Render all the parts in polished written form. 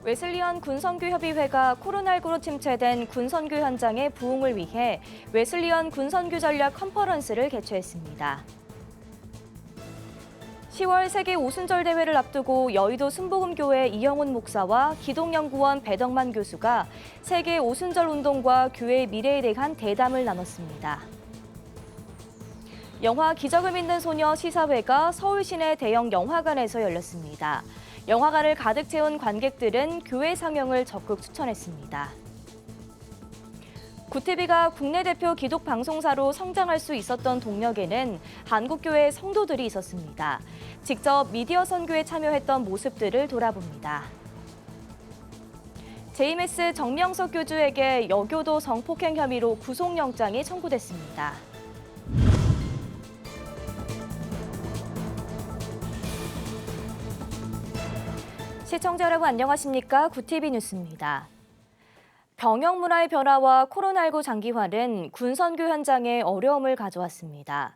웨슬리언 군선교협의회가 코로나19로 침체된 군선교 현장의 부흥을 위해 웨슬리언 군선교 전략 컨퍼런스를 개최했습니다. 10월 세계 오순절 대회를 앞두고 여의도 순복음교회 이영훈 목사와 기독연구원 배덕만 교수가 세계 오순절 운동과 교회의 미래에 대한 대담을 나눴습니다. 영화 기적을 믿는 소녀 시사회가 서울 시내 대형 영화관에서 열렸습니다. 영화관을 가득 채운 관객들은 교회 상영을 적극 추천했습니다. 구티비가 국내 대표 기독 방송사로 성장할 수 있었던 동력에는 한국교회 성도들이 있었습니다. 직접 미디어 선교에 참여했던 모습들을 돌아봅니다. JMS 정명석 교주에게 여교도 성폭행 혐의로 구속영장이 청구됐습니다. 시청자 여러분 안녕하십니까? 구티비 뉴스입니다. 병역 문화의 변화와 코로나19 장기화는 군선교 현장에 어려움을 가져왔습니다.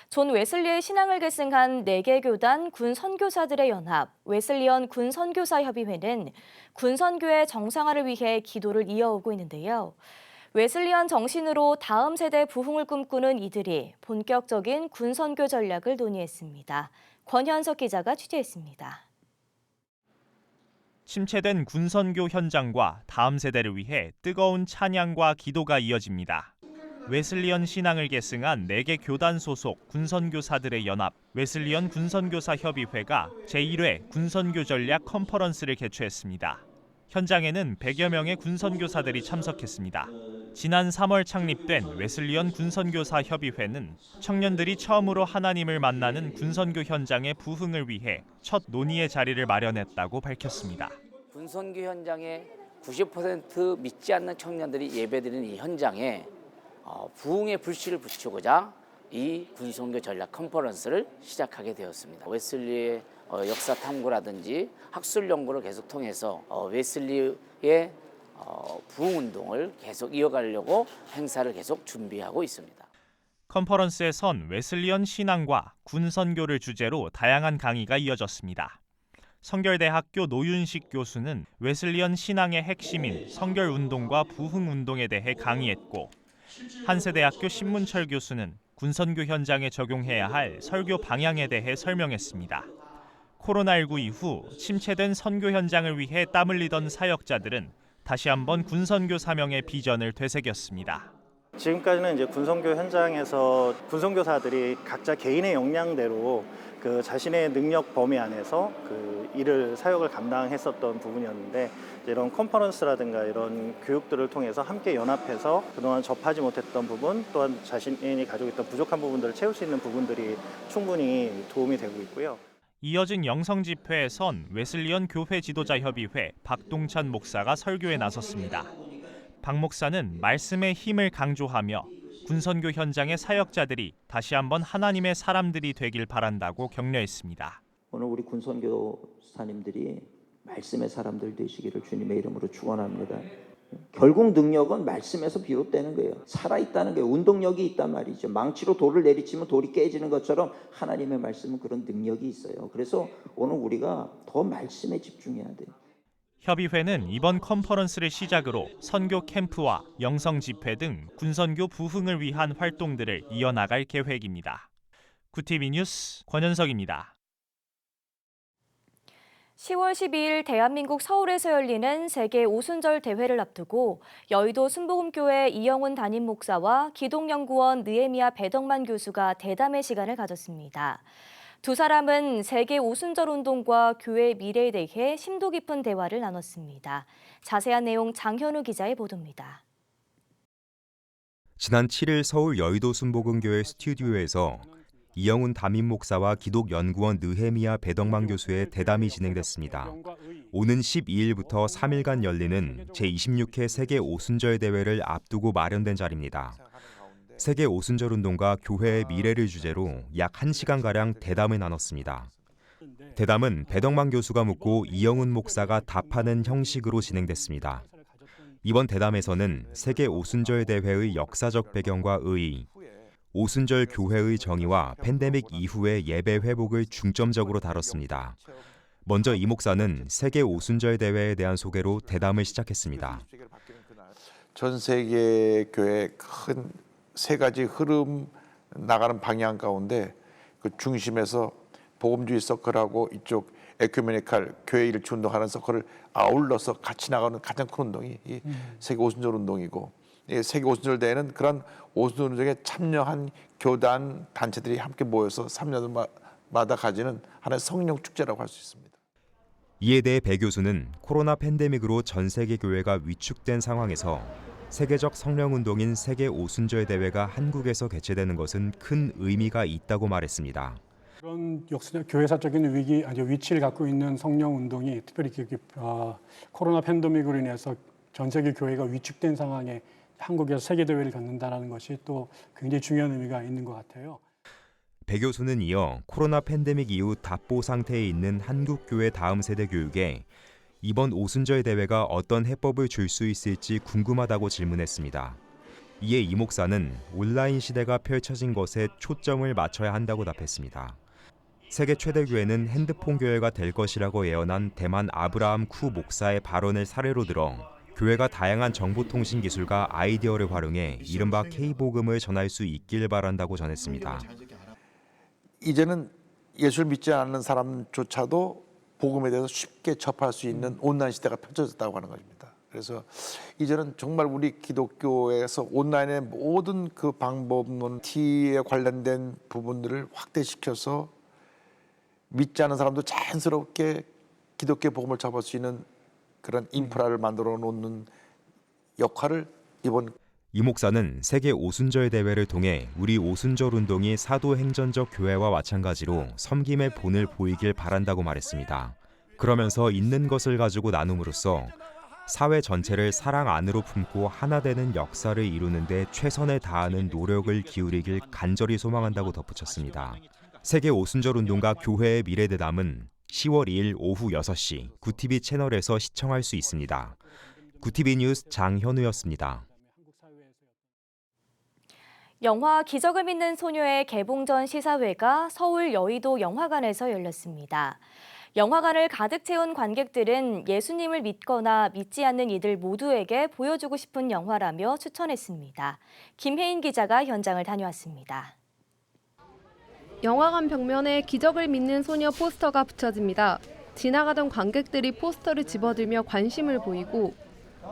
존 웨슬리의 신앙을 계승한 4개 교단 군선교사들의 연합, 웨슬리언 군선교사협의회는 군선교의 정상화를 위해 기도를 이어오고 있는데요. 웨슬리언 정신으로 다음 세대 부흥을 꿈꾸는 이들이 본격적인 군선교 전략을 논의했습니다. 권현석 기자가 취재했습니다. 침체된 군선교 현장과 다음 세대를 위해 뜨거운 찬양과 기도가 이어집니다. 웨슬리언 신앙을 계승한 4개 교단 소속 군선교사들의 연합, 웨슬리언 군선교사협의회가 제1회 군선교 전략 컨퍼런스를 개최했습니다. 현장에는 100여 명의 군선교사들이 참석했습니다. 지난 3월 창립된 웨슬리언 군선교사협의회는 청년들이 처음으로 하나님을 만나는 군선교 현장의 부흥을 위해 첫 논의의 자리를 마련했다고 밝혔습니다. 군선교 현장에 90% 믿지 않는 청년들이 예배드리는 이 현장에 부흥의 불씨를 붙이고자 이 군선교 전략 컨퍼런스를 시작하게 되었습니다. 웨슬리의 역사 탐구라든지 학술 연구를 계속 통해서 웨슬리의 부흥 운동을 계속 이어가려고 행사를 계속 준비하고 있습니다. 컨퍼런스에선 웨슬리언 신앙과 군선교를 주제로 다양한 강의가 이어졌습니다. 성결대학교 노윤식 교수는 웨슬리언 신앙의 핵심인 성결운동과 부흥운동에 대해 강의했고, 한세대학교 신문철 교수는 군선교 현장에 적용해야 할 설교 방향에 대해 설명했습니다. 코로나19 이후 침체된 선교 현장을 위해 땀 흘리던 사역자들은 다시 한번 군선교 사명의 비전을 되새겼습니다. 지금까지는 이제 군선교 현장에서 군선교사들이 각자 개인의 역량대로 그 자신의 능력 범위 안에서 그 일을 사역을 감당했었던 부분이었는데, 이런 컨퍼런스라든가 이런 교육들을 통해서 함께 연합해서 그동안 접하지 못했던 부분, 또한 자신이 가지고 있던 부족한 부분들을 채울 수 있는 부분들이 충분히 도움이 되고 있고요. 이어진 영성 집회에선 웨슬리언 교회 지도자 협의회 박동찬 목사가 설교에 나섰습니다. 박 목사는 말씀의 힘을 강조하며 군선교 현장의 사역자들이 다시 한번 하나님의 사람들이 되길 바란다고 격려했습니다. 오늘 우리 군선교사님들이 말씀의 사람들 되시기를 주님의 이름으로 축원합니다. 결국 능력은 말씀에서 비롯되는 거예요. 살아있다는 게 운동력이 있단 말이죠. 망치로 돌을 내리치면 돌이 깨지는 것처럼 하나님의 말씀은 그런 능력이 있어요. 그래서 오늘 우리가 더 말씀에 집중해야 돼요. 협의회는 이번 컨퍼런스를 시작으로 선교 캠프와 영성 집회 등 군선교 부흥을 위한 활동들을 이어나갈 계획입니다. 구티비 뉴스 권현석입니다. 10월 12일 대한민국 서울에서 열리는 세계 오순절 대회를 앞두고 여의도 순복음교회 이영훈 담임 목사와 기독연구원 느헤미야 배덕만 교수가 대담의 시간을 가졌습니다. 두 사람은 세계 오순절 운동과 교회의 미래에 대해 심도 깊은 대화를 나눴습니다. 자세한 내용 장현우 기자의 보도입니다. 지난 7일 서울 여의도 순복음교회 스튜디오에서 이영훈 담임 목사와 기독연구원 느헤미야 배덕만 교수의 대담이 진행됐습니다. 오는 12일부터 3일간 열리는 제26회 세계 오순절 대회를 앞두고 마련된 자리입니다. 세계 오순절 운동과 교회의 미래를 주제로 약 1시간가량 대담을 나눴습니다. 대담은 배덕만 교수가 묻고 이영훈 목사가 답하는 형식으로 진행됐습니다. 이번 대담에서는 세계 오순절 대회의 역사적 배경과 의의, 오순절 교회의 정의와 팬데믹 이후의 예배 회복을 중점적으로 다뤘습니다. 먼저 이 목사는 세계 오순절 대회에 대한 소개로 대담을 시작했습니다. 전 세계 교회 큰 세 가지 흐름 나가는 방향 가운데 그 중심에서 복음주의 서클하고 이쪽 에큐메니칼 교회 일치 운동하는 서클을 아울러서 같이 나가는 가장 큰 운동이 이 세계 오순절 운동이고, 이 세계 오순절 대회는 그런 오순절 운동에 참여한 교단 단체들이 함께 모여서 3년마다 가지는 하나의 성령 축제라고 할 수 있습니다. 이에 대해 배 교수는 코로나 팬데믹으로 전 세계 교회가 위축된 상황에서 세계적 성령운동인 세계 오순절 대회가 한국에서 개최되는 것은 큰 의미가 있다고 말했습니다. 그런 교회사적인 위치를 갖고 있는 성령운동이 특별히 코로나 팬데믹으로 인해서 전 세계 교회가 위축된 상황에 한국에서 세계대회를 갖는다는 것이 또 굉장히 중요한 의미가 있는 것 같아요. 배 교수는 이어 코로나 팬데믹 이후 답보 상태에 있는 한국교회 다음 세대 교육에 이번 오순절 대회가 어떤 해법을 줄 수 있을지 궁금하다고 질문했습니다. 이에 이 목사는 온라인 시대가 펼쳐진 것에 초점을 맞춰야 한다고 답했습니다. 세계 최대 교회는 핸드폰 교회가 될 것이라고 예언한 대만 아브라함 쿠 목사의 발언을 사례로 들어 교회가 다양한 정보통신 기술과 아이디어를 활용해 이른바 K복음을 전할 수 있길 바란다고 전했습니다. 이제는 예수를 믿지 않는 사람조차도 복음에 대해서 쉽게 접할 수 있는 온라인 시대가 펼쳐졌다고 하는 것입니다. 그래서 이제는 정말 우리 기독교에서 온라인의 모든 그 방법론 T에 관련된 부분들을 확대시켜서 믿지 않는 사람도 자연스럽게 기독교 복음을 접할 수 있는 그런 인프라를 만들어 놓는 역할을 이번 이 목사는 세계 오순절 대회를 통해 우리 오순절 운동이 사도행전적 교회와 마찬가지로 섬김의 본을 보이길 바란다고 말했습니다. 그러면서 있는 것을 가지고 나눔으로써 사회 전체를 사랑 안으로 품고 하나 되는 역사를 이루는 데 최선을 다하는 노력을 기울이길 간절히 소망한다고 덧붙였습니다. 세계 오순절 운동과 교회의 미래대담은 10월 2일 오후 6시 구TV 채널에서 시청할 수 있습니다. 구TV 뉴스 장현우였습니다. 영화 기적을 믿는 소녀의 개봉 전 시사회가 서울 여의도 영화관에서 열렸습니다. 영화관을 가득 채운 관객들은 예수님을 믿거나 믿지 않는 이들 모두에게 보여주고 싶은 영화라며 추천했습니다. 김혜인 기자가 현장을 다녀왔습니다. 영화관 벽면에 기적을 믿는 소녀 포스터가 붙여집니다. 지나가던 관객들이 포스터를 집어들며 관심을 보이고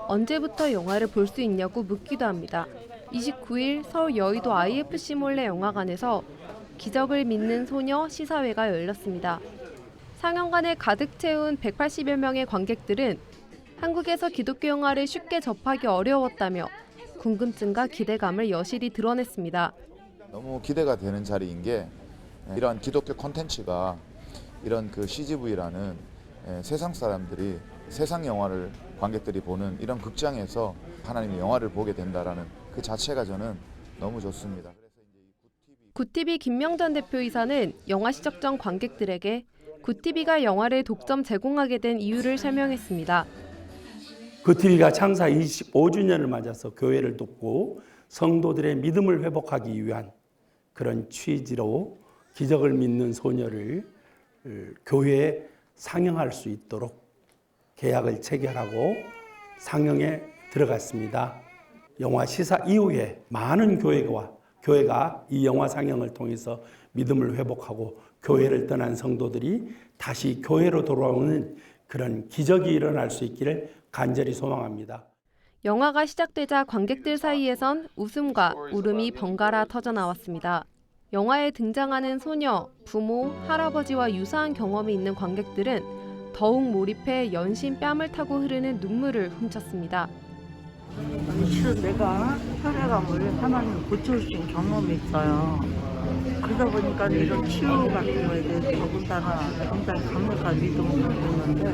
언제부터 영화를 볼 수 있냐고 묻기도 합니다. 29일 서울 여의도 IFC몰래 영화관에서 기적을 믿는 소녀 시사회가 열렸습니다. 상영관을 가득 채운 180여 명의 관객들은 한국에서 기독교 영화를 쉽게 접하기 어려웠다며 궁금증과 기대감을 여실히 드러냈습니다. 너무 기대가 되는 자리인 게 이런 기독교 콘텐츠가 이런 그 CGV라는 세상 사람들이 세상 영화를 관객들이 보는 이런 극장에서 하나님의 영화를 보게 된다라는 그 자체가 저는 너무 좋습니다. 구TV 김명전 대표이사는 영화 시작 전 관객들에게 구TV가 영화를 독점 제공하게 된 이유를 설명했습니다. 구TV가 창사 25주년을 맞아서 교회를 돕고 성도들의 믿음을 회복하기 위한 그런 취지로 기적을 믿는 소녀를 교회에 상영할 수 있도록 계약을 체결하고 상영에 들어갔습니다. 영화 시사 이후에 많은 교회가 이 영화 상영을 통해서 믿음을 회복하고 교회를 떠난 성도들이 다시 교회로 돌아오는 그런 기적이 일어날 수 있기를 간절히 소망합니다. 영화가 시작되자 관객들 사이에선 웃음과 울음이 번갈아 터져 나왔습니다. 영화에 등장하는 소녀, 부모, 할아버지와 유사한 경험이 있는 관객들은 더욱 몰입해 연신 뺨을 타고 흐르는 눈물을 훔쳤습니다. 내가 혈액암을 하나님 고쳐주신 경험이 있어요. 그러다 보니까 이런 치유 같은 거에 대해서 더군다나 굉장히 강력한 믿음을 갖고 있는데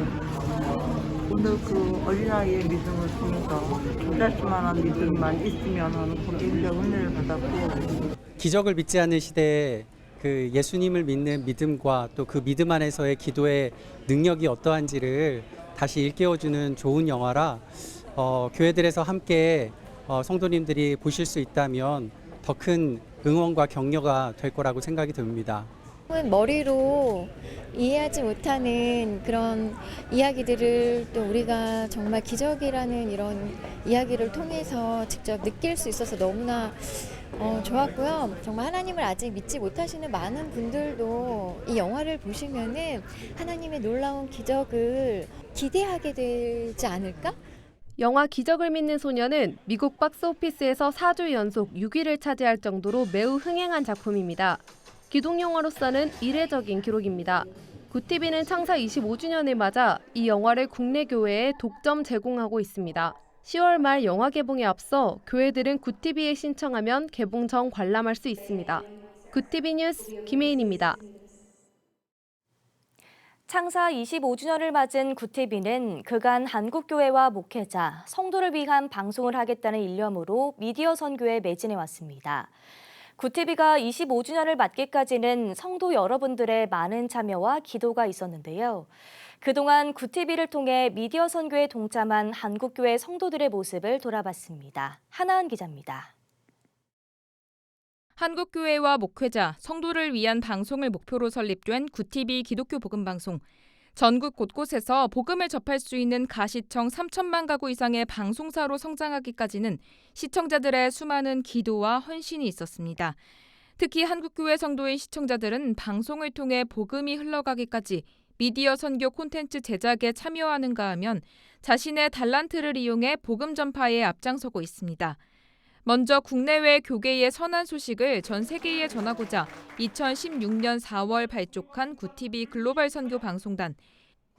오늘 그 어린아이의 믿음을 통해서 조달수만한 믿음만 있으면 하는 굉장히 은혜를 받았고 기적을 믿지 않는 시대에 그 예수님을 믿는 믿음과 또 그 믿음 안에서의 기도의 능력이 어떠한지를 다시 일깨워주는 좋은 영화라 교회들에서 함께 성도님들이 보실 수 있다면 더 큰 응원과 격려가 될 거라고 생각이 듭니다. 머리로 이해하지 못하는 그런 이야기들을 또 우리가 정말 기적이라는 이런 이야기를 통해서 직접 느낄 수 있어서 너무나 좋았고요. 정말 하나님을 아직 믿지 못하시는 많은 분들도 이 영화를 보시면은 하나님의 놀라운 기적을 기대하게 되지 않을까? 영화 기적을 믿는 소녀는 미국 박스오피스에서 4주 연속 6위를 차지할 정도로 매우 흥행한 작품입니다. 기독 영화로서는 이례적인 기록입니다. 굿TV는 창사 25주년을 맞아 이 영화를 국내 교회에 독점 제공하고 있습니다. 10월 말 영화 개봉에 앞서 교회들은 굿TV에 신청하면 개봉 전 관람할 수 있습니다. 굿TV 뉴스 김혜인입니다. 창사 25주년을 맞은 굿TV는 그간 한국교회와 목회자, 성도를 위한 방송을 하겠다는 일념으로 미디어 선교에 매진해 왔습니다. 굿TV가 25주년을 맞기까지는 성도 여러분들의 많은 참여와 기도가 있었는데요. 그동안 굿TV를 통해 미디어 선교에 동참한 한국교회 성도들의 모습을 돌아봤습니다. 하나은 기자입니다. 한국교회와 목회자, 성도를 위한 방송을 목표로 설립된 굿TV 기독교 복음방송. 전국 곳곳에서 복음을 접할 수 있는 가시청 3천만 가구 이상의 방송사로 성장하기까지는 시청자들의 수많은 기도와 헌신이 있었습니다. 특히 한국교회 성도인 시청자들은 방송을 통해 복음이 흘러가기까지 미디어 선교 콘텐츠 제작에 참여하는가 하면 자신의 달란트를 이용해 복음 전파에 앞장서고 있습니다. 먼저 국내외 교계의 선한 소식을 전 세계에 전하고자 2016년 4월 발족한 굿TV 글로벌 선교 방송단.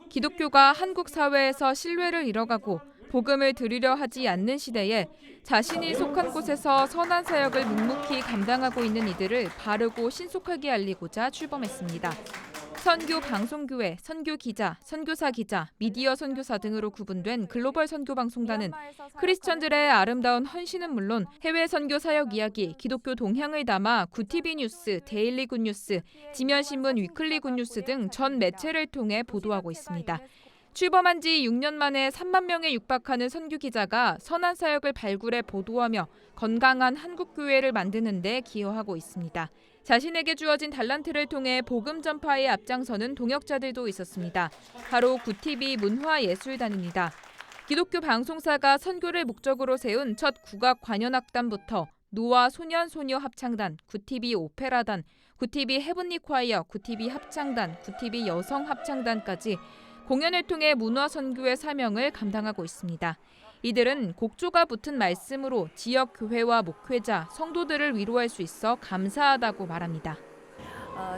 기독교가 한국 사회에서 신뢰를 잃어가고 복음을 들으려 하지 않는 시대에 자신이 속한 곳에서 선한 사역을 묵묵히 감당하고 있는 이들을 바르고 신속하게 알리고자 출범했습니다. 선교 방송교회, 선교 기자, 선교사 기자, 미디어 선교사 등으로 구분된 글로벌 선교 방송단은 크리스천들의 아름다운 헌신은 물론 해외 선교 사역 이야기, 기독교 동향을 담아 굿TV 뉴스, 데일리 굿뉴스, 지면신문 위클리 굿뉴스 등 전 매체를 통해 보도하고 있습니다. 출범한 지 6년 만에 3만 명에 육박하는 선교 기자가 선한 사역을 발굴해 보도하며 건강한 한국교회를 만드는 데 기여하고 있습니다. 자신에게 주어진 달란트를 통해 복음 전파에 앞장서는 동역자들도 있었습니다. 바로 굿TV 문화예술단입니다. 기독교 방송사가 선교를 목적으로 세운 첫 국악 관현악단부터 노아 소년 소녀 합창단, 굿TV 오페라단, 굿TV 헤븐리 콰이어, 굿TV 합창단, 굿TV 여성 합창단까지 공연을 통해 문화 선교의 사명을 감당하고 있습니다. 이들은 곡조가 붙은 말씀으로 지역 교회와 목회자, 성도들을 위로할 수 있어 감사하다고 말합니다.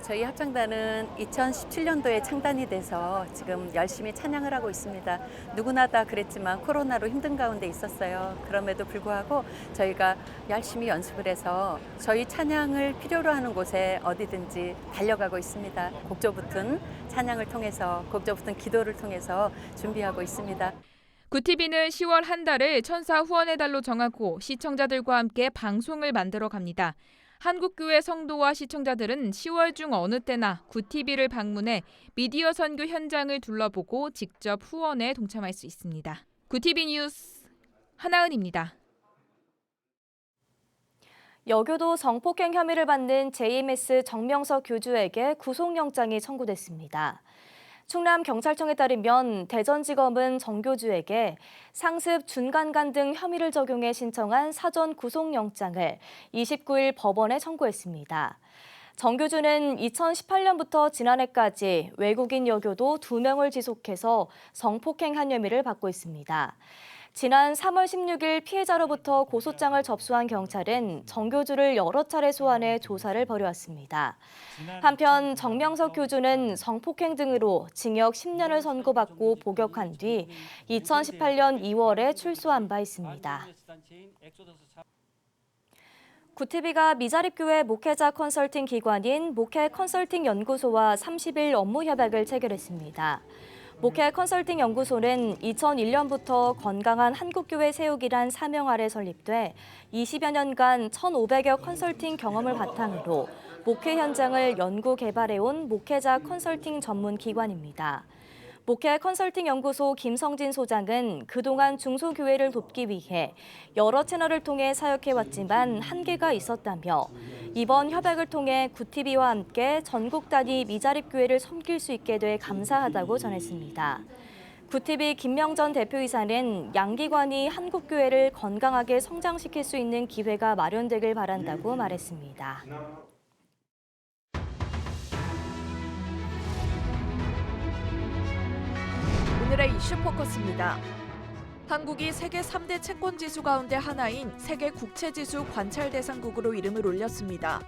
저희 합창단은 2017년도에 창단이 돼서 지금 열심히 찬양을 하고 있습니다. 누구나 다 그랬지만 코로나로 힘든 가운데 있었어요. 그럼에도 불구하고 저희가 열심히 연습을 해서 저희 찬양을 필요로 하는 곳에 어디든지 달려가고 있습니다. 곡조 붙은 찬양을 통해서, 곡조 붙은 기도를 통해서 준비하고 있습니다. 굿TV는 10월 한 달을 천사 후원의 달로 정하고 시청자들과 함께 방송을 만들어 갑니다. 한국교회 성도와 시청자들은 10월 중 어느 때나 굿TV를 방문해 미디어 선교 현장을 둘러보고 직접 후원에 동참할 수 있습니다. 굿TV 뉴스 하나은입니다. 여교도 성폭행 혐의를 받는 JMS 정명석 교주에게 구속영장이 청구됐습니다. 충남경찰청에 따르면 대전지검은 정 교주에게 상습, 준강간 등 혐의를 적용해 신청한 사전 구속영장을 29일 법원에 청구했습니다. 정 교주는 2018년부터 지난해까지 외국인 여교도 2명을 지속해서 성폭행한 혐의를 받고 있습니다. 지난 3월 16일 피해자로부터 고소장을 접수한 경찰은 정 교주를 여러 차례 소환해 조사를 벌여왔습니다. 한편 정명석 교주는 성폭행 등으로 징역 10년을 선고받고 복역한 뒤 2018년 2월에 출소한 바 있습니다. 굿TV가 미자립교회 목회자 컨설팅 기관인 목회 컨설팅 연구소와 30일 업무 협약을 체결했습니다. 목회 컨설팅 연구소는 2001년부터 건강한 한국교회 세우기란 사명 아래 설립돼 20여 년간 1,500여 컨설팅 경험을 바탕으로 목회 현장을 연구 개발해온 목회자 컨설팅 전문 기관입니다. 목회 컨설팅 연구소 김성진 소장은 그동안 중소교회를 돕기 위해 여러 채널을 통해 사역해왔지만 한계가 있었다며 이번 협약을 통해 구티비와 함께 전국 단위 미자립교회를 섬길 수 있게 돼 감사하다고 전했습니다. 구티비 김명전 대표이사는 양기관이 한국교회를 건강하게 성장시킬 수 있는 기회가 마련되길 바란다고 말했습니다. 오늘의 이슈 포커스입니다. 한국이 세계 3대 채권 지수 가운데 하나인 세계 국채지수 관찰 대상국으로 이름을 올렸습니다.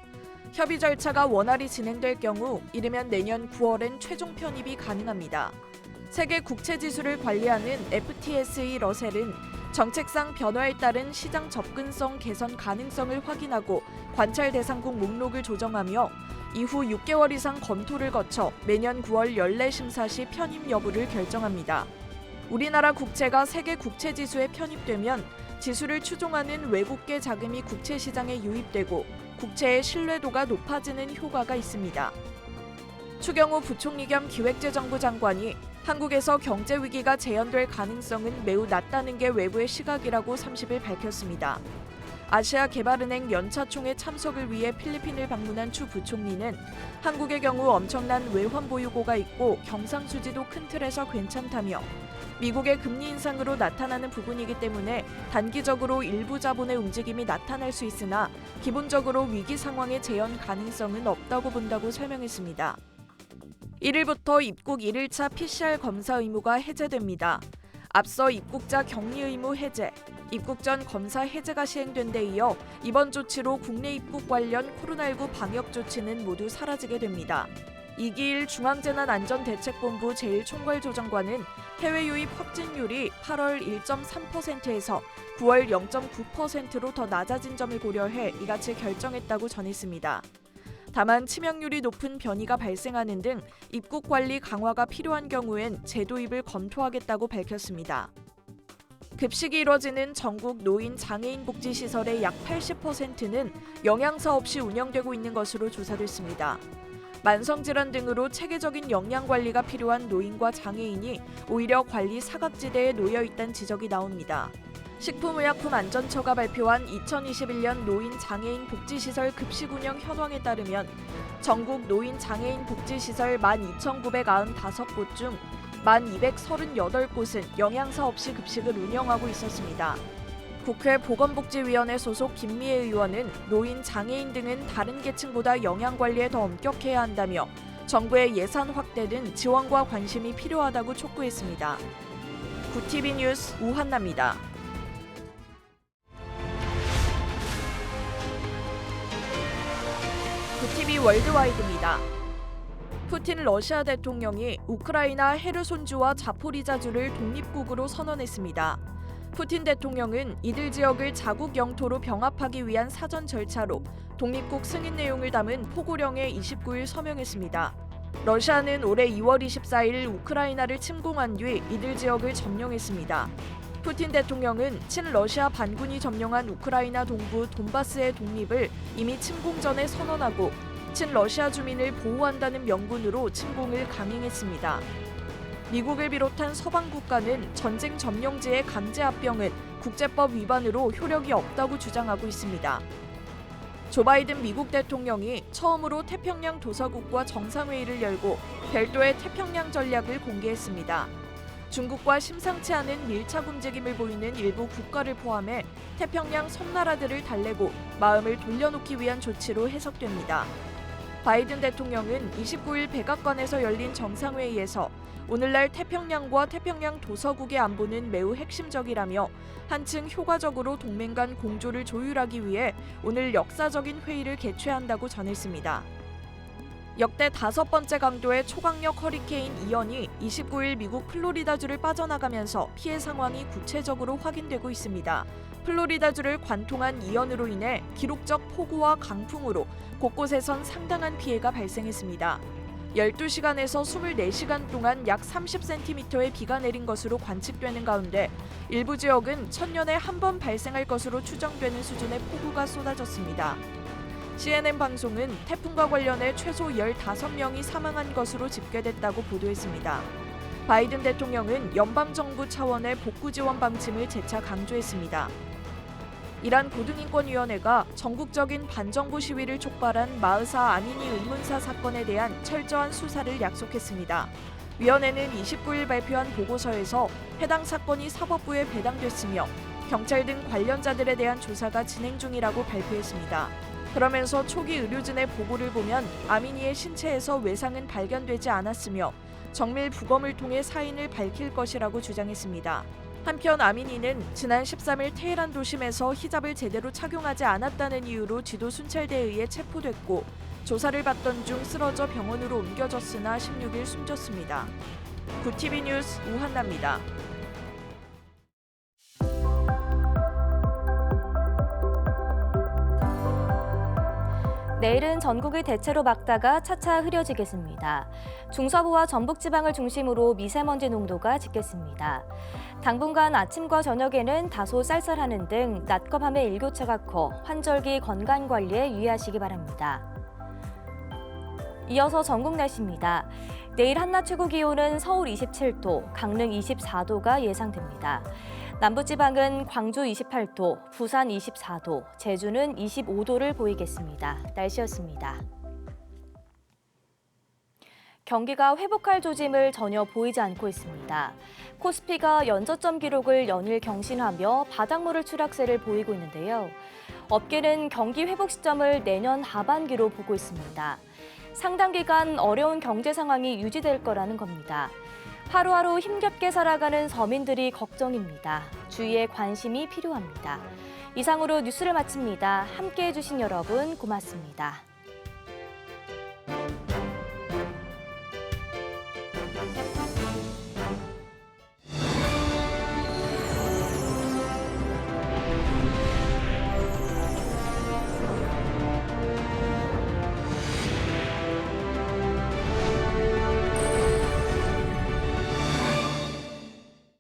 협의 절차가 원활히 진행될 경우 이르면 내년 9월엔 최종 편입이 가능합니다. 세계 국채지수를 관리하는 FTSE 러셀은 정책상 변화에 따른 시장 접근성 개선 가능성을 확인하고 관찰 대상국 목록을 조정하며 이후 6개월 이상 검토를 거쳐 매년 9월 연례 심사 시 편입 여부를 결정합니다. 우리나라 국채가 세계 국채지수에 편입되면 지수를 추종하는 외국계 자금이 국채 시장에 유입되고 국채의 신뢰도가 높아지는 효과가 있습니다. 추경호 부총리 겸 기획재정부 장관이 한국에서 경제 위기가 재현될 가능성은 매우 낮다는 게 외부의 시각이라고 30일 밝혔습니다. 아시아개발은행 연차총회 참석을 위해 필리핀을 방문한 추 부총리는 한국의 경우 엄청난 외환 보유고가 있고 경상수지도 큰 틀에서 괜찮다며 미국의 금리 인상으로 나타나는 부분이기 때문에 단기적으로 일부 자본의 움직임이 나타날 수 있으나 기본적으로 위기 상황의 재현 가능성은 없다고 본다고 설명했습니다. 1일부터 입국 1일차 PCR 검사 의무가 해제됩니다. 앞서 입국자 격리 의무 해제, 입국 전 검사 해제가 시행된 데 이어 이번 조치로 국내 입국 관련 코로나19 방역 조치는 모두 사라지게 됩니다. 이기일 중앙재난안전대책본부 제1총괄조정관은 해외 유입 확진율이 8월 1.3%에서 9월 0.9%로 더 낮아진 점을 고려해 이같이 결정했다고 전했습니다. 다만 치명률이 높은 변이가 발생하는 등 입국 관리 강화가 필요한 경우엔 재도입을 검토하겠다고 밝혔습니다. 급식이 이뤄지는 전국 노인 장애인 복지 시설의 약 80%는 영양사 없이 운영되고 있는 것으로 조사됐습니다. 만성질환 등으로 체계적인 영양 관리가 필요한 노인과 장애인이 오히려 관리 사각지대에 놓여 있다는 지적이 나옵니다. 식품의약품안전처가 발표한 2021년 노인 장애인 복지시설 급식 운영 현황에 따르면 전국 노인 장애인 복지시설 12,995곳 중 1,238곳은 영양사 없이 급식을 운영하고 있었습니다. 국회 보건복지위원회 소속 김미애 의원은 노인 장애인 등은 다른 계층보다 영양관리에 더 엄격해야 한다며 정부의 예산 확대 등 지원과 관심이 필요하다고 촉구했습니다. 구티비 뉴스 우한나입니다. 구티비 월드와이드입니다. 푸틴 러시아 대통령이 우크라이나 헤르손주와 자포리자주를 독립국으로 선언했습니다. 푸틴 대통령은 이들 지역을 자국 영토로 병합하기 위한 사전 절차로 독립국 승인 내용을 담은 포고령에 29일 서명했습니다. 러시아는 올해 2월 24일 우크라이나를 침공한 뒤 이들 지역을 점령했습니다. 푸틴 대통령은 친러시아 반군이 점령한 우크라이나 동부 돈바스의 독립을 이미 침공 전에 선언하고 친러시아 주민을 보호한다는 명분으로 침공을 강행했습니다. 미국을 비롯한 서방 국가는 전쟁 점령지의 강제 합병은 국제법 위반으로 효력이 없다고 주장하고 있습니다. 조 바이든 미국 대통령이 처음으로 태평양 도서국과 정상회의를 열고 별도의 태평양 전략을 공개했습니다. 중국과 심상치 않은 밀착 움직임을 보이는 일부 국가를 포함해 태평양 섬나라들을 달래고 마음을 돌려놓기 위한 조치로 해석됩니다. 바이든 대통령은 29일 백악관에서 열린 정상회의에서 오늘날 태평양과 태평양 도서국의 안보는 매우 핵심적이라며 한층 효과적으로 동맹 간 공조를 조율하기 위해 오늘 역사적인 회의를 개최한다고 전했습니다. 역대 5번째 강도의 초강력 허리케인 이언이 29일 미국 플로리다주를 빠져나가면서 피해 상황이 구체적으로 확인되고 있습니다. 플로리다주를 관통한 이언으로 인해 기록적 폭우와 강풍으로 곳곳에선 상당한 피해가 발생했습니다. 12시간에서 24시간 동안 약 30cm의 비가 내린 것으로 관측되는 가운데 일부 지역은 천년에 한 번 발생할 것으로 추정되는 수준의 폭우가 쏟아졌습니다. CNN 방송은 태풍과 관련해 최소 15명이 사망한 것으로 집계됐다고 보도했습니다. 바이든 대통령은 연방정부 차원의 복구 지원 방침을 재차 강조했습니다. 이란 고등인권위원회가 전국적인 반정부 시위를 촉발한 마흐사 아미니 의문사 사건에 대한 철저한 수사를 약속했습니다. 위원회는 29일 발표한 보고서에서 해당 사건이 사법부에 배당됐으며 경찰 등 관련자들에 대한 조사가 진행 중이라고 발표했습니다. 그러면서 초기 의료진의 보고를 보면 아미니의 신체에서 외상은 발견되지 않았으며 정밀 부검을 통해 사인을 밝힐 것이라고 주장했습니다. 한편 아미니는 지난 13일 테헤란 도심에서 히잡을 제대로 착용하지 않았다는 이유로 지도 순찰대에 의해 체포됐고 조사를 받던 중 쓰러져 병원으로 옮겨졌으나 16일 숨졌습니다. 구TV 뉴스 우한나입니다. 내일은 전국이 대체로 맑다가 차차 흐려지겠습니다. 중서부와 전북지방을 중심으로 미세먼지 농도가 짙겠습니다. 당분간 아침과 저녁에는 다소 쌀쌀하는 등 낮과 밤의 일교차가 커 환절기 건강관리에 유의하시기 바랍니다. 이어서 전국 날씨입니다. 내일 한낮 최고 기온은 서울 27도, 강릉 24도가 예상됩니다. 남부지방은 광주 28도, 부산 24도, 제주는 25도를 보이겠습니다. 날씨였습니다. 경기가 회복할 조짐을 전혀 보이지 않고 있습니다. 코스피가 연저점 기록을 연일 경신하며 바닥모를 추락세를 보이고 있는데요. 업계는 경기 회복 시점을 내년 하반기로 보고 있습니다. 상당 기간 어려운 경제 상황이 유지될 거라는 겁니다. 하루하루 힘겹게 살아가는 서민들이 걱정입니다. 주위에 관심이 필요합니다. 이상으로 뉴스를 마칩니다. 함께해 주신 여러분 고맙습니다.